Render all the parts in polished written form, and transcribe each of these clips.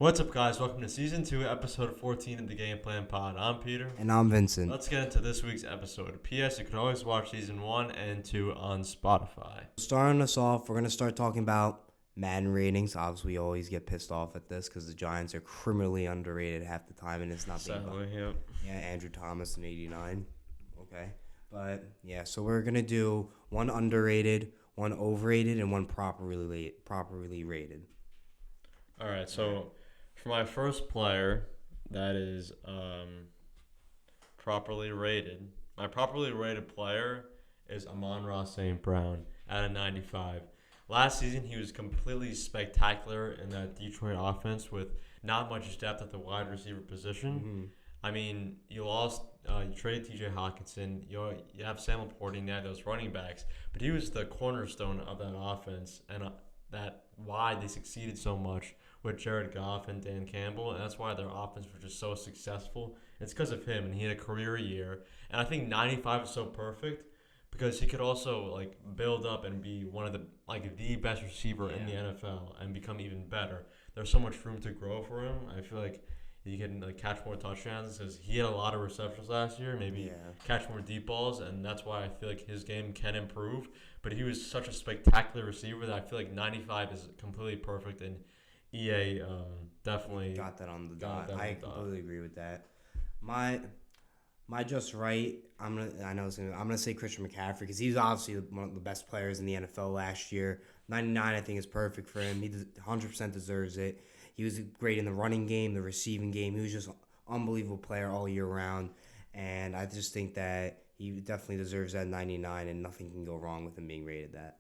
What's up, guys? Welcome to Season 2, Episode 14 of the Game Plan Pod. I'm Peter. And I'm Vincent. Let's get into this week's episode. P.S. You can always watch Season 1 and 2 on Spotify. Starting us off, we're going to start talking about Madden ratings. Obviously, we always get pissed off at this because the Giants are criminally underrated half the time, and it's not being Sadly, yep. Yeah, Andrew Thomas in 89. Okay. But, yeah, so we're going to do one underrated, one overrated, and one properly rated. All right, so for my first player that is properly rated, my properly rated player is Amon-Ra St. Brown at a 95. Last season, he was completely spectacular in that Detroit offense with not much depth at the wide receiver position. Mm-hmm. I mean, you traded T.J. Hawkinson. You have Sam Laporte now, those running backs, but he was the cornerstone of that offense, and that why they succeeded so much with Jared Goff and Dan Campbell, and that's why their offense was just so successful. It's because of him, and he had a career year. And I think 95 is so perfect because he could also build up and be one of the best receiver in the NFL and become even better. There's so much room to grow for him. I feel like he can catch more touchdowns because he had a lot of receptions last year. Maybe catch more deep balls, and that's why I feel like his game can improve. But he was such a spectacular receiver that I feel like 95 is completely perfect, and EA definitely got that on the dot. I completely agree with that. My just right. I'm gonna say Christian McCaffrey because he's obviously one of the best players in the NFL last year. 99, I think, is perfect for him. He 100% deserves it. He was great in the running game, the receiving game. He was just an unbelievable player all year round, and I just think that he definitely deserves that 99, and nothing can go wrong with him being rated that.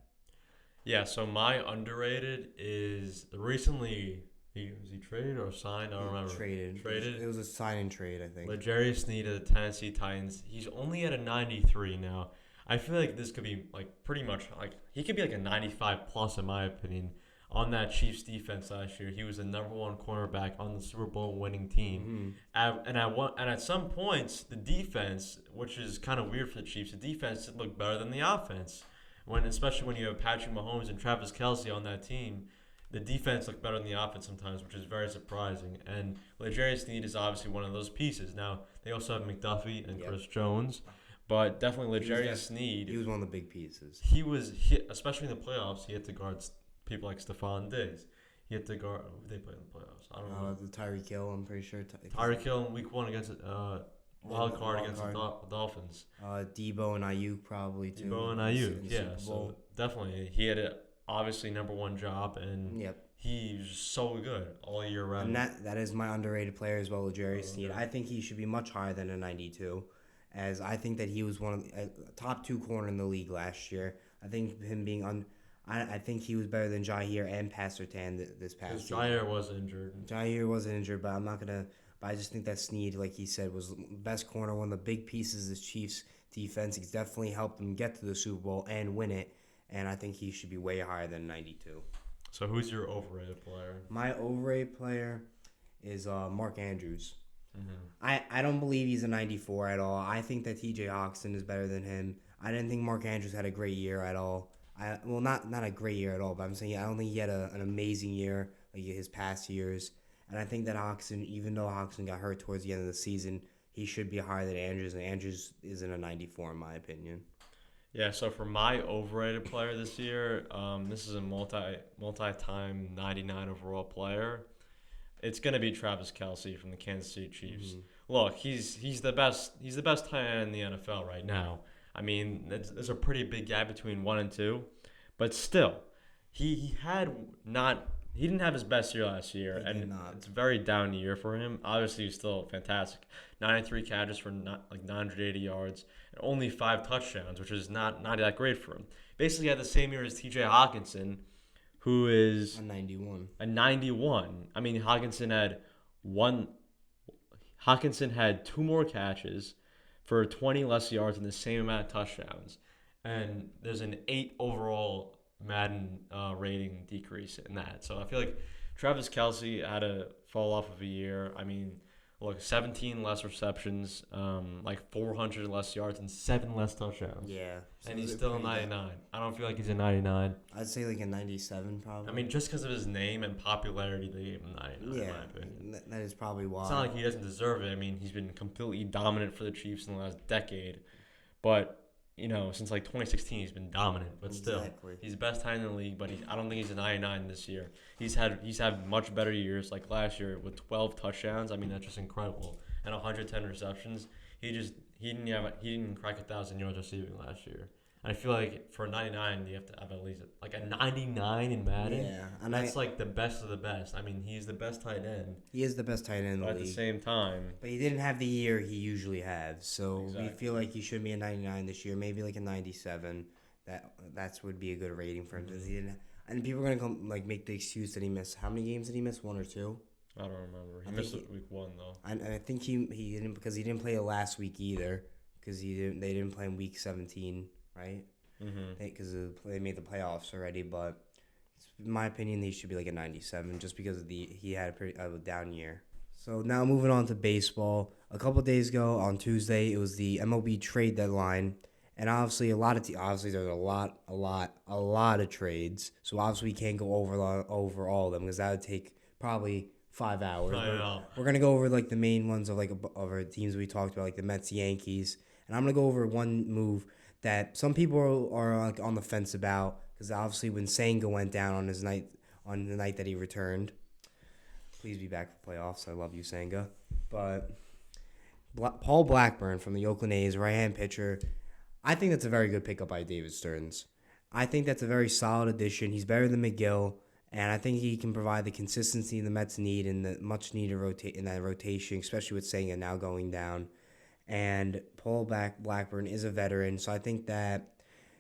Yeah, so my underrated is recently was he traded or signed? I don't remember. Traded. It was a sign and trade, I think. L'Jarius Sneed of the Tennessee Titans. He's only at a 93 now. I feel like this could be pretty much he could be a 95 plus in my opinion. On that Chiefs defense last year, he was the number one cornerback on the Super Bowl winning team. Mm-hmm. And at some points, the defense, which is kind of weird for the Chiefs, the defense did look better than the offense. Especially when you have Patrick Mahomes and Travis Kelce on that team, the defense looked better than the offense sometimes, which is very surprising. And L'Jarius Sneed is obviously one of those pieces. Now, they also have McDuffie and Chris Jones, but definitely L'Jarius Sneed. He was one of the big pieces. Especially in the playoffs, he had to guard people like Stephon Diggs. He had to guard. Who did they play in the playoffs? I don't know. The Tyreek Hill, I'm pretty sure. Tyreek Hill in week 1 against wild card against the Dolphins. Debo and Ayuk probably too. Debo and Ayuk, yeah. So definitely, he had obviously number one job, and he's so good all year round. And that is my underrated player as well, L'Jarius Sneed. I think he should be much higher than a 92, as I think that he was one of the top 2 corner in the league last year. I think him being I think he was better than Jair and Pat Surtain this past season. Jair was injured. Jair wasn't injured, but I'm not gonna. But I just think that Sneed, like he said, was the best corner, one of the big pieces of the Chiefs' defense. He's definitely helped them get to the Super Bowl and win it, and I think he should be way higher than 92. So who's your overrated player? My overrated player is Mark Andrews. Mm-hmm. I don't believe he's a 94 at all. I think that T.J. Hawkinson is better than him. I didn't think Mark Andrews had a great year at all. Not a great year at all, but I'm saying I don't think he had an amazing year like his past years. And I think that Hawkinson, even though Hawkinson got hurt towards the end of the season, he should be higher than Andrews, and Andrews isn't a 94 in my opinion. Yeah, so for my overrated player this year, this is a multi-time 99 overall player. It's gonna be Travis Kelce from the Kansas City Chiefs. Mm-hmm. Look, he's the best tight end in the NFL right now. I mean, there's a pretty big gap between 1 and 2, but still, he didn't have his best year last year, and it's a very down year for him. Obviously, he's still fantastic. 93 catches for 980 yards and only 5 touchdowns, which is not that great for him. Basically, he had the same year as T.J. Hawkinson, who is a 91. A 91. I mean, Hawkinson had 2 more catches for 20 less yards and the same amount of touchdowns, and there's an 8 overall Madden rating decrease in that. So I feel like Travis Kelce had to fall off of a year. I mean, look, 17 less receptions, like 400 less yards, and 7 less touchdowns. Yeah. So and he's still a 99. I don't feel like he's a 99. I'd say like a 97 probably. I mean, just because of his name and popularity, they gave him 99 in my opinion. That is probably why. It's not like he doesn't deserve it. I mean, he's been completely dominant for the Chiefs in the last decade. But, since like 2016, he's been dominant. But still, he's the best tight end in the league. But I don't think he's a 99 this year. He's had much better years, like last year with 12 touchdowns. I mean, that's just incredible. And 110 receptions. He didn't crack 1,000 yards receiving last year. I feel like for a 99, you have to have at least like a 99 in Madden. Yeah, and that's like the best of the best. I mean, he's the best tight end. He is the best tight end in the league. At the same time, but he didn't have the year he usually has, so exactly. We feel like he should be a 99 this year, maybe like a 97. That would be a good rating for him. Mm-hmm. He didn't, and people are gonna make the excuse that he missed. How many games did he miss? 1 or 2? I don't remember. He missed week 1 though. I think he didn't because he didn't play the last week either because they didn't play in week 17, right? Because they made the playoffs already, but in my opinion, he should be like a 97 just because he had a down year. So now moving on to baseball. A couple of days ago on Tuesday, it was the MLB trade deadline, and obviously obviously there's a lot of trades. So obviously we can't go over all of them because that would take probably 5 hours. I know. We're gonna go over like the main ones of our teams we talked about, like the Mets, Yankees, and I'm gonna go over one move that some people are like on the fence about because obviously when Senga went down on the night that he returned, please be back for playoffs. I love you, Senga. But Paul Blackburn from the Oakland A's, right-hand pitcher, I think that's a very good pickup by David Stearns. I think that's a very solid addition. He's better than McGill, and I think he can provide the consistency the Mets need and the much needed in that rotation, especially with Senga now going down. And Paul Blackburn is a veteran, so I think that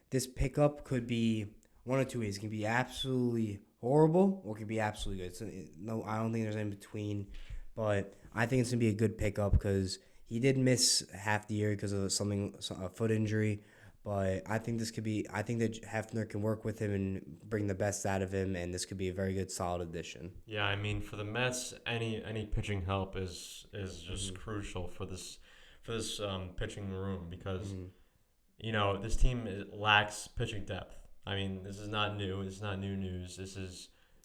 this pickup could be one of two ways. It can be absolutely horrible or it could be absolutely good. So, no, I don't think there's in between, but I think it's going to be a good pickup because he did miss half the year because of a foot injury. But I think that Hefner can work with him and bring the best out of him, and this could be a very good, solid addition. Yeah, I mean, for the Mets, any pitching help is just crucial for this pitching room because this team lacks pitching depth. I mean, this is not new. This is not new news.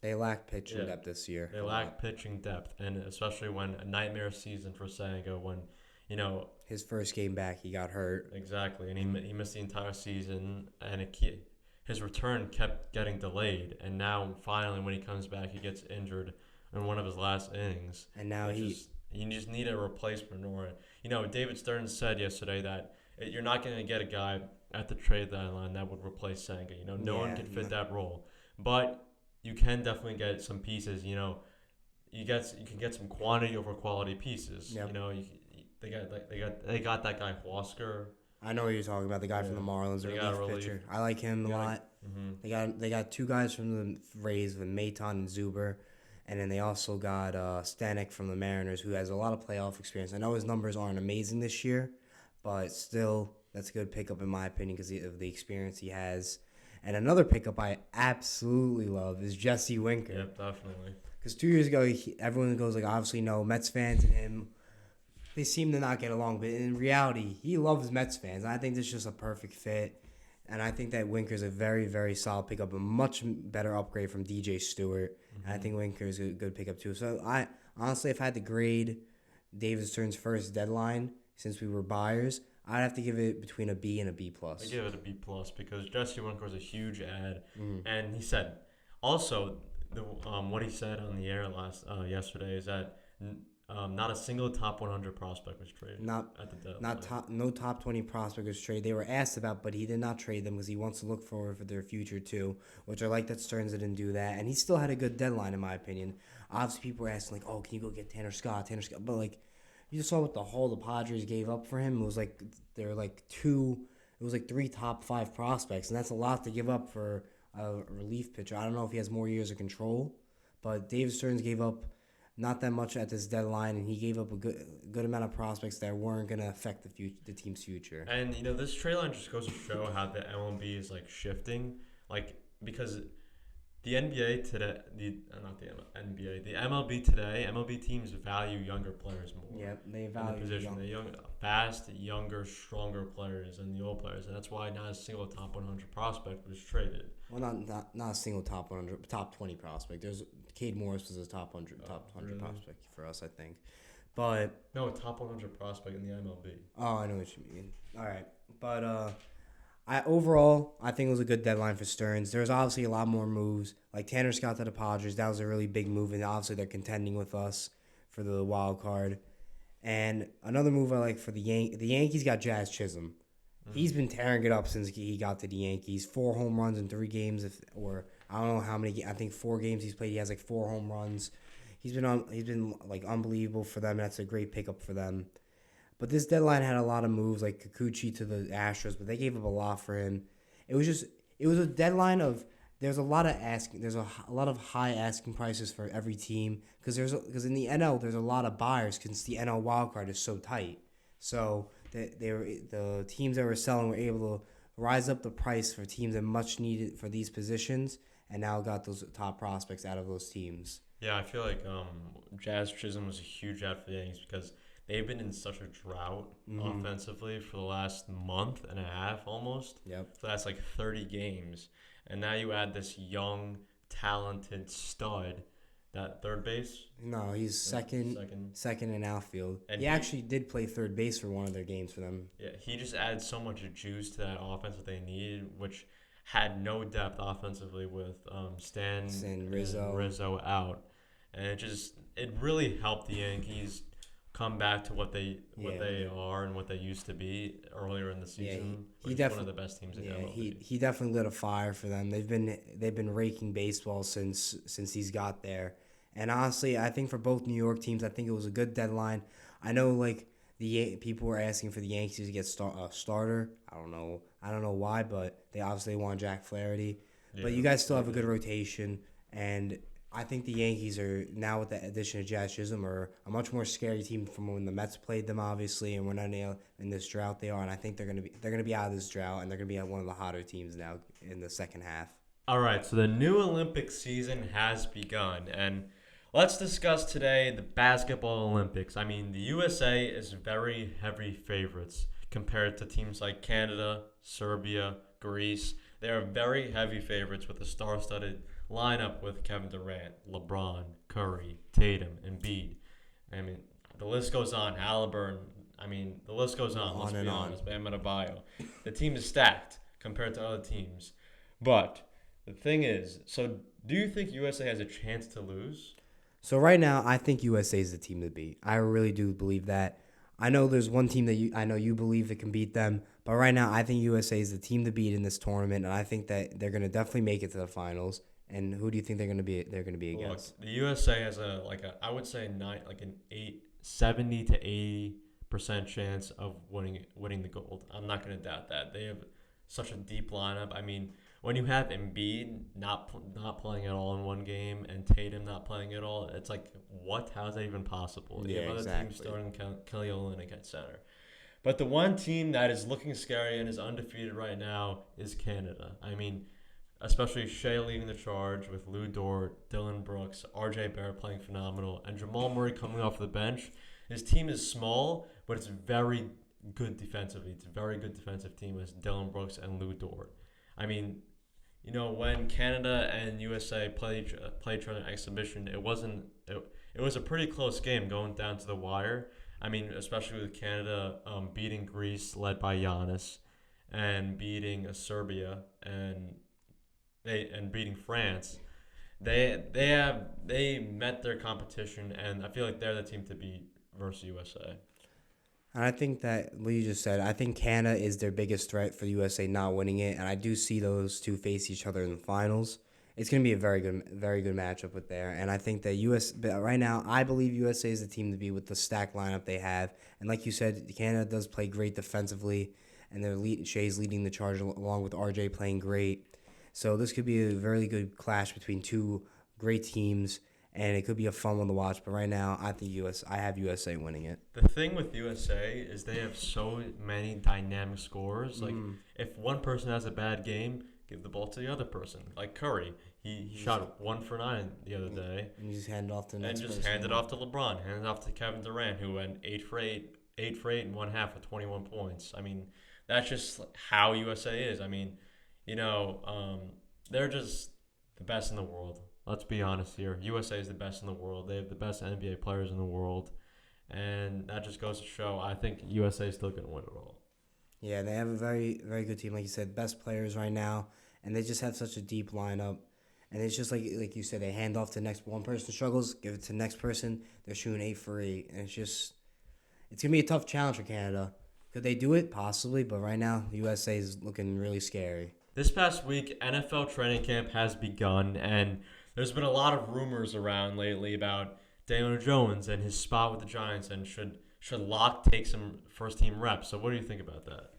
They lack pitching depth this year. They lack pitching depth, and especially when a nightmare season for Senga when his first game back he got hurt. Exactly, and he missed the entire season, and his return kept getting delayed, and now finally when he comes back he gets injured in one of his last innings, and now you just need a replacement. Or David Stearns said yesterday that you're not going to get a guy at the trade deadline that would replace Senga. No one can fit that role, but you can definitely get some pieces. You can get some quantity over quality pieces. Yep. They got that guy Huascar. I know what you're talking about. The guy from the Marlins, a relief pitcher. I like him a lot. They got two guys from the Rays, with Maton and Zuber, and then they also got Stanek from the Mariners, who has a lot of playoff experience. I know his numbers aren't amazing this year, but still, that's a good pickup in my opinion because of the experience he has. And another pickup I absolutely love is Jesse Winker. Yep, definitely. Because 2 years ago, everyone goes like, obviously, no, Mets fans and him, they seem to not get along. But in reality, he loves Mets fans. And I think this is just a perfect fit. And I think that Winker's a very, very solid pickup, a much better upgrade from DJ Stewart. And I think Winker's a good pickup too. So I honestly, if I had to grade David Stearns' first deadline, since we were buyers, I'd have to give it between a B and a B+. I give it a B+ because Jesse Winker was a huge ad. And he said, also, what he said on the air yesterday is that not a single top 100 prospect was traded. No top 20 prospect was traded. They were asked about, but he did not trade them because he wants to look forward for their future too, which I like that Stearns didn't do that. And he still had a good deadline in my opinion. Obviously, people were asking like, "Oh, can you go get Tanner Scott?" But like, you just saw what the haul the Padres gave up for him. It was like there were like three top 5 prospects, and that's a lot to give up for a relief pitcher. I don't know if he has more years of control, but David Stearns gave up not that much at this deadline, and he gave up a good amount of prospects that weren't going to affect the team's future. And this trade line just goes to show how the MLB is like shifting, like because The NBA today, not the NBA, the MLB today, MLB teams value younger players more. Yep, they In the value position. They're fast, younger, stronger players than the old players, and that's why not a single top 100 prospect was traded. Well, not a single top 100, top 20 prospect. There's Cade Morris was a top 100, really? prospect for us, I think. But no, a top 100 prospect in the MLB. Oh, I know what you mean. All right, but overall, I think it was a good deadline for Stearns. There's obviously a lot more moves. Like Tanner Scott to the Padres, that was a really big move, and obviously they're contending with us for the wild card. And another move I like for the Yankees got Jazz Chisholm. He's been tearing it up since he got to the Yankees. 4 home runs in 3 games, or I don't know how many. I think 4 games he's played. He has like 4 home runs. He's been like unbelievable for them. That's a great pickup for them. But this deadline had a lot of moves, like Kikuchi to the Astros, but they gave up a lot for him. It was a deadline of there's a lot of high asking prices for every team because in the NL there's a lot of buyers since the NL wildcard is so tight. So the teams that were selling were able to rise up the price for teams that much needed for these positions, and now got those top prospects out of those teams. Yeah, I feel like Jazz Chisholm was a huge add for the Yankees because they've been in such a drought offensively for the last month and a half almost. Yep. So that's like 30 games. And now you add this young, talented stud that third base. No, he's second in outfield. And he actually did play third base for one of their games for them. Yeah, he just added so much juice to that offense that they needed, which had no depth offensively with Stan Rizzo out. And it really helped the Yankees come back to what they are and what they used to be earlier in the season. Yeah, he definitely one of the best teams in MLB. He definitely lit a fire for them. They've been raking baseball since he's got there. And honestly, I think for both New York teams, I think it was a good deadline. I know like the people were asking for the Yankees to get a starter. I don't know why, but they obviously want Jack Flaherty. Yeah, but you guys still have a good rotation, and I think the Yankees are now with the addition of Jazz Chisholm are a much more scary team from when the Mets played them, obviously, and we're not in this drought they are, and I think they're gonna be out of this drought, and they're gonna be one of the hotter teams now in the second half. All right, so the new Olympic season has begun, and let's discuss today the basketball Olympics. I mean, the USA is very heavy favorites compared to teams like Canada, Serbia, Greece. They are very heavy favorites with a star-studded lineup with Kevin Durant, LeBron, Curry, Tatum, Embiid. I mean, the list goes on. Halliburton. I mean, the list goes on. Let's be honest. Bam Adebayo. The team is stacked compared to other teams. But the thing is, so do you think USA has a chance to lose? So right now, I think USA is the team to beat. I really do believe that. I know there's one team that I know you believe that can beat them, but right now I think USA is the team to beat in this tournament, and I think that they're going to definitely make it to the finals. And who do you think they're going to be against? Look, the USA has I would say 70 to 80% chance of winning the gold. I'm not going to doubt that. They have such a deep lineup. I mean, when you have Embiid not playing at all in one game and Tatum not playing at all, it's like, what? How is that even possible? You have other teams starting Kelly Olynyk at center. But the one team that is looking scary and is undefeated right now is Canada. I mean, especially Shea leading the charge with Lou Dort, Dylan Brooks, R.J. Barrett playing phenomenal, and Jamal Murray coming off the bench. His team is small, but it's very good defensively. It's a very good defensive team with Dylan Brooks and Lou Dort. I mean, you know, when Canada and USA played each other in exhibition, it was a pretty close game going down to the wire. I mean, especially with Canada beating Greece, led by Giannis, and beating Serbia and beating France. They met their competition, and I feel like they're the team to beat versus USA. And I think that what you just said, I think Canada is their biggest threat for the USA not winning it, and I do see those two face each other in the finals. It's going to be a very good matchup with there, and I think that but right now, I believe USA is the team to beat with the stacked lineup they have. And like you said, Canada does play great defensively, and Shea's leading the charge along with RJ playing great. So this could be a very good clash between two great teams, and it could be a fun one to watch. But right now, I have USA winning it. The thing with USA is they have so many dynamic scorers. Like, if one person has a bad game, give the ball to the other person. Like Curry, He shot 1 for 9 the other day. And you just hand it off to the next person. And just hand it off to LeBron, hand it off to Kevin Durant, who went 8 for 8 in one half with 21 points. I mean, that's just how USA is. I mean, they're just the best in the world. Let's be honest here. USA is the best in the world. They have the best NBA players in the world. And that just goes to show, I think USA is still going to win it all. Yeah, they have a very, very good team. Like you said, best players right now. And they just have such a deep lineup. And it's just like you said, they hand off to the next one person struggles, give it to the next person. They're shooting 8 for 8. And it's going to be a tough challenge for Canada. Could they do it? Possibly. But right now, the USA is looking really scary. This past week, NFL training camp has begun. And there's been a lot of rumors around lately about Daniel Jones and his spot with the Giants. And should Locke take some first-team reps? So what do you think about that?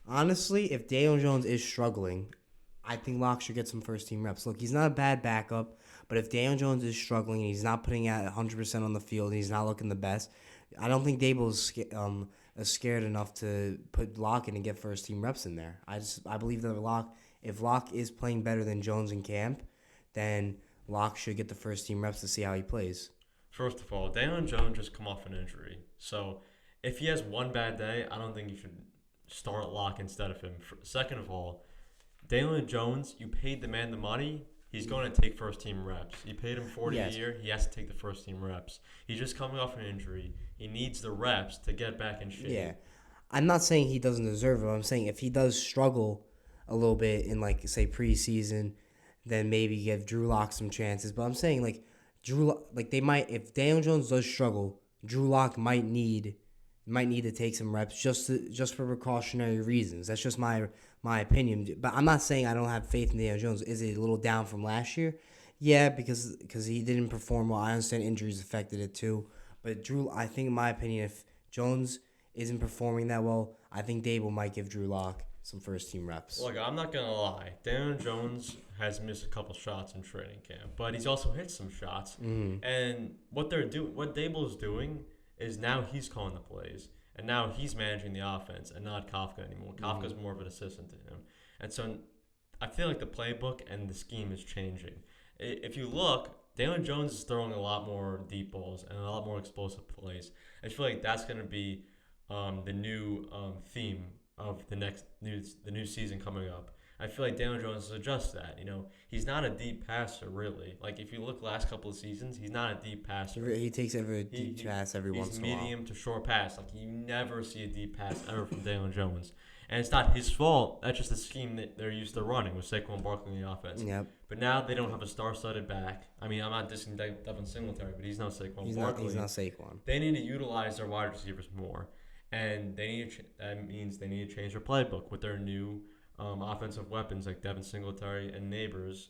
Honestly, if Daniel Jones is struggling, I think Locke should get some first-team reps. Look, he's not a bad backup, but if Daniel Jones is struggling and he's not putting out 100% on the field and he's not looking the best, I don't think Dable is scared enough to put Locke in and get first-team reps in there. I believe that if Locke is playing better than Jones in camp, then Locke should get the first-team reps to see how he plays. First of all, Daniel Jones just come off an injury. So if he has one bad day, I don't think you should start Locke instead of him. Second of all, Daniel Jones, you paid the man the money. He's going to take first-team reps. You paid him $40 a year. He has to take the first-team reps. He's just coming off an injury. He needs the reps to get back in shape. Yeah. I'm not saying he doesn't deserve it. I'm saying if he does struggle a little bit in, say, preseason, then maybe give Drew Lock some chances. But I'm saying, if Daniel Jones does struggle, Drew Lock might need to take some reps just for precautionary reasons. That's just my opinion. But I'm not saying I don't have faith in Daniel Jones. Is it a little down from last year? Yeah, because he didn't perform well. I understand injuries affected it too. But Drew, I think in my opinion, if Jones isn't performing that well, I think Dable might give Drew Lock some first-team reps. Look, I'm not going to lie. Daniel Jones has missed a couple shots in training camp, but he's also hit some shots. Mm-hmm. And what Dable's doing is now he's calling the plays, and now he's managing the offense and not Kafka anymore. Kafka's more of an assistant to him. And so I feel like the playbook and the scheme is changing. If you look, Daniel Jones is throwing a lot more deep balls and a lot more explosive plays. I feel like that's going to be the new theme of the new season coming up. I feel like Daniel Jones has adjusted that. He's not a deep passer, really. Like, if you look last couple of seasons, he's not a deep passer. He takes every deep pass every once in a while. He's medium to short pass. Like, you never see a deep pass ever from Daniel Jones. And it's not his fault. That's just the scheme that they're used to running with Saquon Barkley in the offense. Yep. But now they don't have a star-studded back. I mean, I'm not dissing Devin Singletary, but he's no Saquon Barkley. He's not Saquon. They need to utilize their wide receivers more. And that means they need to change their playbook with their new offensive weapons like Devin Singletary and Neighbors,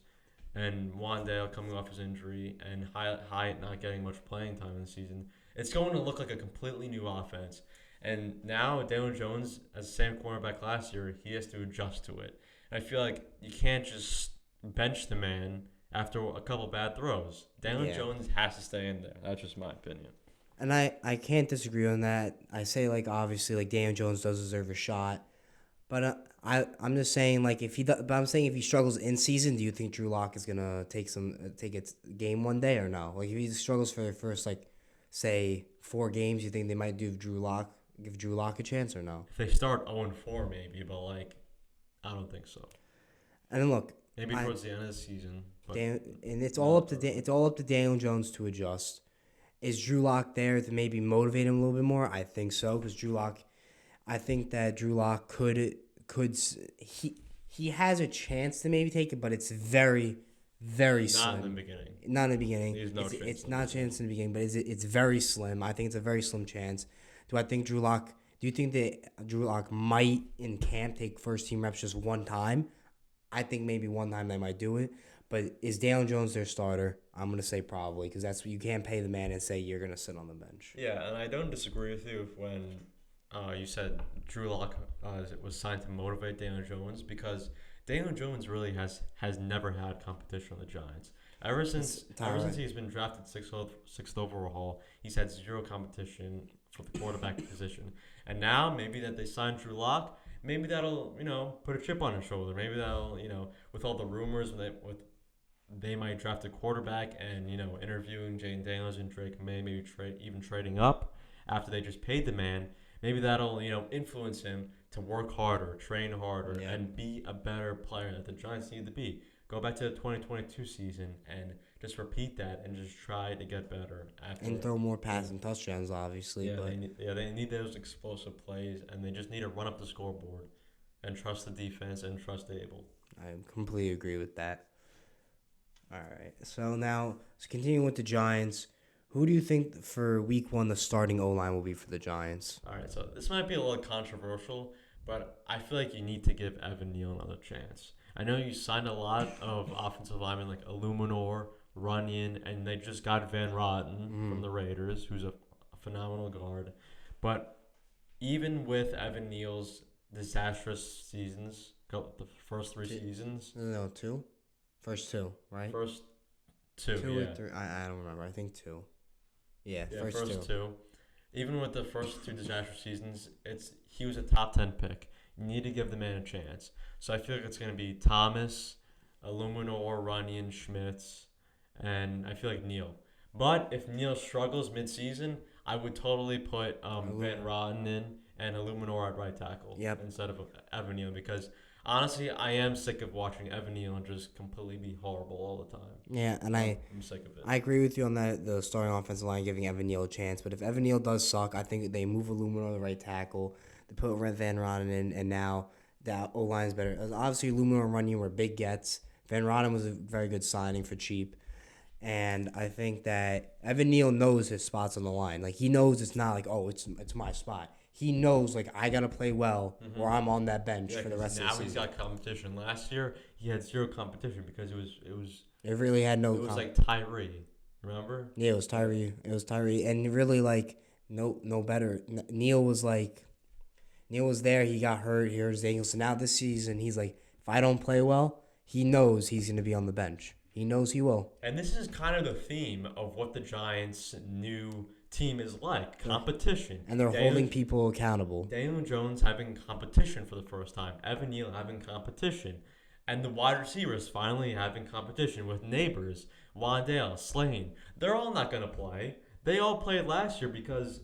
and Wandale coming off his injury, and Hyatt not getting much playing time in the season. It's going to look like a completely new offense. And now Daniel Jones, as the same cornerback last year, he has to adjust to it. And I feel like you can't just bench the man after a couple bad throws. Daniel Jones has to stay in there. That's just my opinion. And I can't disagree on that. I say, obviously, Daniel Jones does deserve a shot. But I'm just saying, but I'm saying if he struggles in season, do you think Drew Lock is gonna take a game one day or no? If he struggles for the first say 4 games, you think they might give Drew Lock a chance or no? If they start 0-4 maybe, but I don't think so. And then look, maybe towards the end of the season. And it's all up to Daniel Jones to adjust. Is Drew Lock there to maybe motivate him a little bit more? I think so, because I think that Drew Lock could he has a chance to maybe take it, but it's very, very slim. Not in the beginning. Not in the beginning. It's not a chance in the beginning, but it's very slim. I think it's a very slim chance. Do you think that Drew Lock might in camp take first team reps just one time? I think maybe one time they might do it. But is Daniel Jones their starter? I'm going to say probably, because that's what you can't pay the man and say you're going to sit on the bench. Yeah, and I don't disagree with you when you said Drew Lock was signed to motivate Daniel Jones, because Daniel Jones really has never had competition on the Giants. Ever since he's been drafted sixth overall, he's had zero competition for the quarterback position. And now maybe that they signed Drew Lock, maybe that'll put a chip on his shoulder. Maybe that'll with all the rumors with they might draft a quarterback and, interviewing Jane Daniels and Drake May, maybe even trading up after they just paid the man. Maybe that'll, influence him to work harder, train harder, Yeah. and be a better player that the Giants need to be. Go back to the 2022 season and just repeat that and just try to get better. And throw more passing touchdowns, obviously. Yeah, but they need those explosive plays, and they just need to run up the scoreboard and trust the defense and trust Abel. I completely agree with that. All right. So now, let's continue with the Giants. Who do you think for week 1 the starting O-line will be for the Giants? All right, so this might be a little controversial, but I feel like you need to give Evan Neal another chance. I know you signed a lot of offensive linemen like Illuminor, Runyon, and they just got Van Rotten from the Raiders, who's a phenomenal guard. But even with Evan Neal's disastrous seasons, the first 3 seasons. No, 2? First 2, right? First 2, 2 yeah. or 3? I don't remember. I think 2. Yeah, first two. Even with the first 2 disastrous seasons, he was a top 10 pick. You need to give the man a chance. So I feel like it's going to be Thomas, Illuminor, Runyon, Schmitz, and I feel like Neal. But if Neal struggles midseason, I would totally put Van Rotten in and Illuminor at right tackle instead of Evan Neal, because honestly, I am sick of watching Evan Neal just completely be horrible all the time. Yeah, and I'm sick of it. I agree with you on that, the starting offensive line giving Evan Neal a chance. But if Evan Neal does suck, I think they move Illuminor to the right tackle. They put Van Rotten in, and now that O-line is better. Obviously, Illuminor and Runyon were big gets. Van Rotten was a very good signing for cheap. And I think that Evan Neal knows his spots on the line. Like, he knows it's not like, oh, it's my spot. He knows, like, I got to play well or I'm on that bench for the rest of the season. Now he's got competition. Last year, he had 0 competition because it really had no. It was like Tyree, remember? Yeah, it was Tyree. And really, like, no better. Neal was there. He got hurt. He hurt his ankle. So now this season, he's like, if I don't play well, he knows he's going to be on the bench. He knows he will. And this is kind of the theme of what the Giants' new team is like. Competition. And they're holding people accountable. Daniel Jones having competition for the first time. Evan Neal having competition. And the wide receivers finally having competition with Neighbors, Wandale, Slane. They're all not going to play. They all played last year because,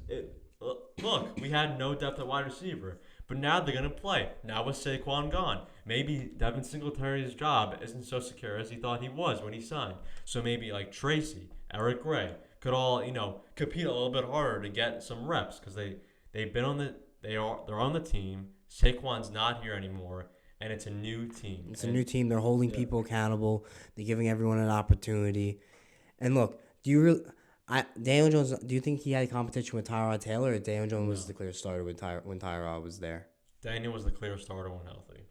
look, we had no depth at wide receiver. But now they're going to play. Now with Saquon gone. Maybe Devin Singletary's job isn't so secure as he thought he was when he signed. So maybe like Tracy, Eric Gray could all, compete a little bit harder to get some reps because they're on the team. Saquon's not here anymore, and it's a new team. It's a new team. They're holding people accountable. They're giving everyone an opportunity. And look, Daniel Jones, do you think he had competition with Tyrod Taylor, or Daniel Jones was the clear starter when Tyrod was there? Daniel was the clear starter when healthy.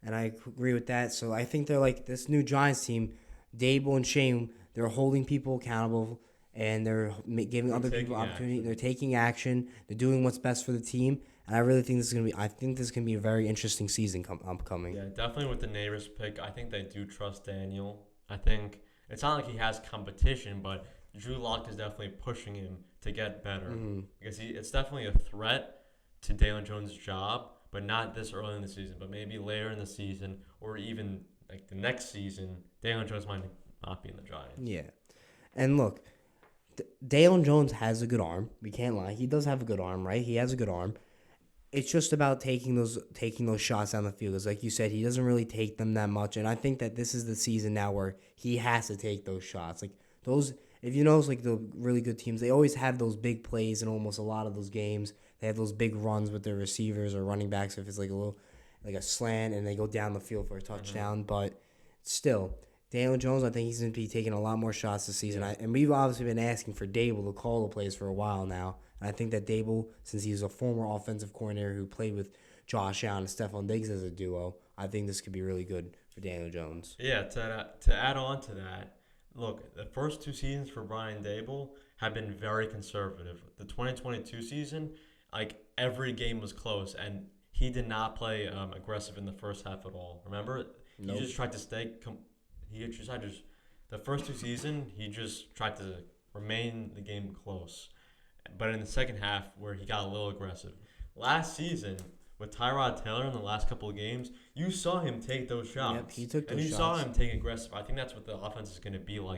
And I agree with that. So I think they're like this new Giants team, Dable and Shane, they're holding people accountable, and they're giving other people opportunity. They're taking action. They're doing what's best for the team. And I really think this is going to be a very interesting season upcoming. Yeah, definitely with the Neighbors pick, I think they do trust Daniel. I think it's not like he has competition, but Drew Lock is definitely pushing him to get better because it's definitely a threat to Daniel Jones' job, but not this early in the season, but maybe later in the season or even like the next season, Daniel Jones might not be in the Giants. Yeah. And look, Daniel Jones has a good arm. We can't lie. He does have a good arm, right? He has a good arm. It's just about taking those shots down the field. Because like you said, he doesn't really take them that much. And I think that this is the season now where he has to take those shots. Like those, if you notice, like the really good teams, they always have those big plays in almost a lot of those games. They have those big runs with their receivers or running backs if it's like a slant and they go down the field for a touchdown. But still, Daniel Jones, I think he's going to be taking a lot more shots this season. And we've obviously been asking for Dable to call the plays for a while now. And I think that Dable, since he's a former offensive coordinator who played with Josh Allen and Stephon Diggs as a duo, I think this could be really good for Daniel Jones. Yeah, to add on to that, look, the first 2 seasons for Brian Dable have been very conservative. The 2022 season, like every game was close, and he did not play aggressive in the first half at all. Remember, Nope. He just tried to stay. The first 2 seasons, he just tried to remain the game close. But in the second half, where he got a little aggressive. Last season, with Tyrod Taylor in the last couple of games, you saw him take those shots. Yep, he took those and you shots. saw him take aggressive. I think that's what the offense is going to be like